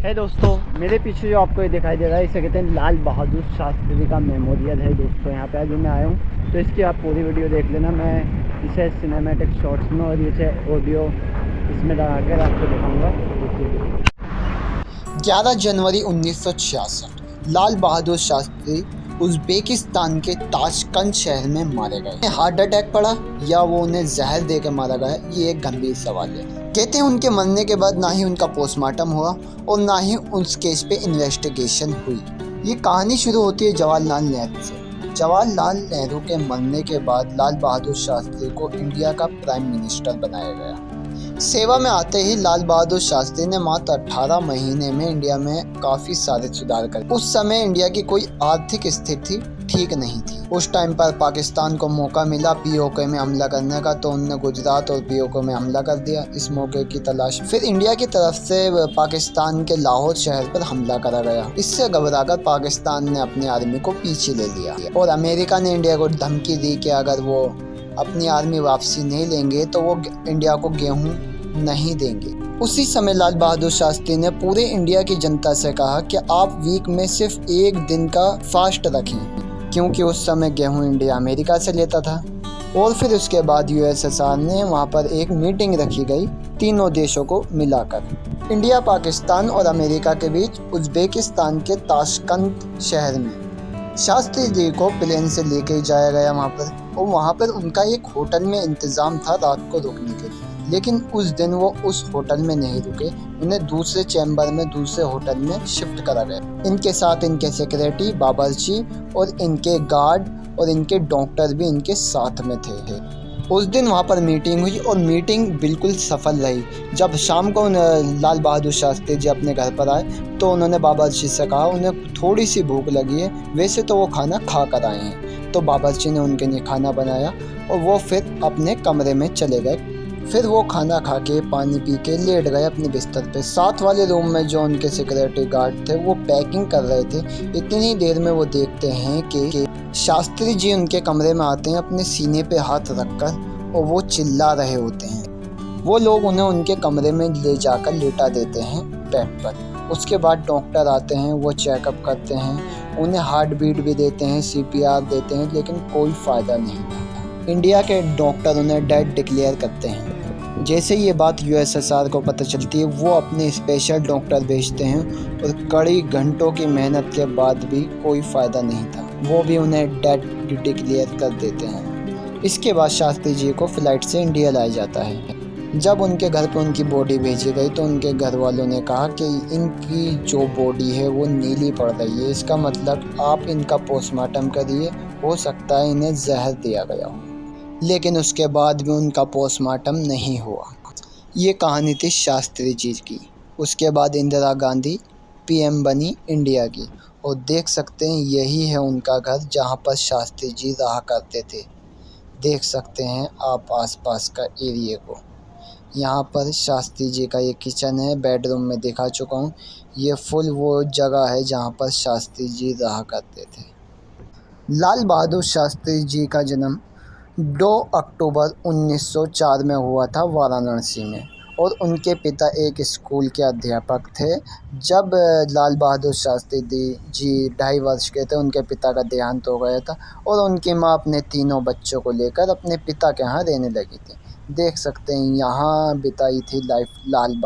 है दोस्तों, मेरे पीछे जो आपको ये दिखाई दे रहा है इसे कहते हैं लाल बहादुर शास्त्री का मेमोरियल है दोस्तों। यहाँ पे आज मैं आया हूँ तो इसकी आप पूरी वीडियो देख लेना। मैं इसे सिनेमैटिक शॉट्स में और इसे ऑडियो इसमें लगा कर आपको दिखाऊँगा। 11 जनवरी 1966 लाल बहादुर शास्त्री उज़्बेकिस्तान के ताशकंद शहर में मारे गए। हार्ट अटैक पड़ा या वो उन्हें जहर दे के मारा गया, ये एक गंभीर सवाल है। कहते हैं उनके मरने के बाद ना ही उनका पोस्टमार्टम हुआ और ना ही उस केस पे इन्वेस्टिगेशन हुई। ये कहानी शुरू होती है जवाहरलाल नेहरू से। जवाहरलाल नेहरू के मरने के बाद लाल बहादुर शास्त्री को इंडिया का प्राइम मिनिस्टर बनाया गया। सेवा में आते ही लाल बहादुर शास्त्री ने मात्र 18 महीने में इंडिया में काफी सारे सुधार कर। उस समय इंडिया की कोई आर्थिक स्थिति ठीक नहीं थी। उस टाइम पर पाकिस्तान को मौका मिला पीओके में हमला करने का, तो उन्होंने गुजरात और पीओके में हमला कर दिया। इस मौके की तलाश फिर इंडिया की तरफ से पाकिस्तान के लाहौर शहर पर हमला करा गया। इससे घबराकर पाकिस्तान ने अपनी आर्मी को पीछे ले लिया और अमेरिका ने इंडिया को धमकी दी कि अगर वो अपनी आर्मी वापसी नहीं लेंगे तो वो इंडिया को गेहूं नहीं देंगे। उसी समय लाल बहादुर शास्त्री ने पूरे इंडिया की जनता से कहा कि आप वीक में सिर्फ एक दिन का फास्ट रखें, क्योंकि उस समय गेहूं इंडिया अमेरिका से लेता था। और फिर उसके बाद यूएसएसआर ने वहां पर एक मीटिंग रखी गई तीनों देशों को मिलाकर। इंडिया, पाकिस्तान और अमेरिका के बीच उज़्बेकिस्तान के ताशकंद शहर में शास्त्री जी को प्लेन से लेके जाया गया वहाँ पर, और वहाँ पर उनका एक होटल में इंतज़ाम था रात को रुकने के लिए। लेकिन उस दिन वो उस होटल में नहीं रुके, उन्हें दूसरे चैम्बर में दूसरे होटल में शिफ्ट करा गया। इनके साथ इनके सेक्रेटरी, बावर्ची और इनके गार्ड और इनके डॉक्टर भी इनके साथ में थे। उस दिन वहाँ पर मीटिंग हुई और मीटिंग बिल्कुल सफल रही। जब शाम को लाल बहादुर शास्त्री जी अपने घर पर आए तो उन्होंने बावर्ची से कहा उन्हें थोड़ी सी भूख लगी है, वैसे तो वो खाना खा कर आए हैं। तो बावर्ची ने उनके लिए खाना बनाया और वो फिर अपने कमरे में चले गए। फिर वो खाना खा के पानी पी के लेट गए अपने बिस्तर पे। साथ वाले रूम में जो उनके सिक्योरिटी गार्ड थे वो पैकिंग कर रहे थे। इतनी देर में वो देखते हैं कि शास्त्री जी उनके कमरे में आते हैं अपने सीने पे हाथ रखकर, और वो चिल्ला रहे होते हैं। वो लोग उन्हें उनके कमरे में ले जाकर लेटा देते हैं बेड पर। उसके बाद डॉक्टर आते हैं, वो चेकअप करते हैं, उन्हें हार्ट बीट भी देते हैं, सीपीआर देते हैं, लेकिन कोई फ़ायदा नहीं था। इंडिया के डॉक्टर उन्हें डेड डिक्लेयर करते हैं। जैसे ये बात यूएसएसआर को पता चलती है, वो अपने स्पेशल डॉक्टर भेजते हैं और कड़ी घंटों की मेहनत के बाद भी कोई फ़ायदा नहीं था। वो भी उन्हें डेड डिक्लेयर कर देते हैं। इसके बाद शास्त्री जी को फ़्लाइट से इंडिया लाया जाता है। जब उनके घर पर उनकी बॉडी भेजी गई तो उनके घर वालों ने कहा कि इनकी जो बॉडी है वो नीली पड़ रही है, इसका मतलब आप इनका पोस्टमार्टम करिए, हो सकता है इन्हें जहर दिया गया हो। लेकिन उसके बाद भी उनका पोस्टमार्टम नहीं हुआ। ये कहानी थी शास्त्री जी की। उसके बाद इंदिरा गांधी पीएम बनी इंडिया की, और देख सकते हैं यही है उनका घर जहाँ पर शास्त्री जी रहा करते थे। देख सकते हैं आप आसपास का एरिया को। यहाँ पर शास्त्री जी का ये किचन है, बेडरूम में दिखा चुका हूँ। ये फुल वो जगह है जहाँ पर शास्त्री जी रहा करते थे। लाल बहादुर शास्त्री जी का जन्म 2 अक्टूबर 1904 में हुआ था वाराणसी में, और उनके पिता एक स्कूल के अध्यापक थे। जब लाल बहादुर शास्त्री जी 2.5 वर्ष के थे उनके पिता का देहांत हो गया था, और उनकी मां अपने तीनों बच्चों को लेकर अपने पिता के यहाँ रहने लगी थी। देख सकते हैं यहाँ बिताई थी लाइफ लाल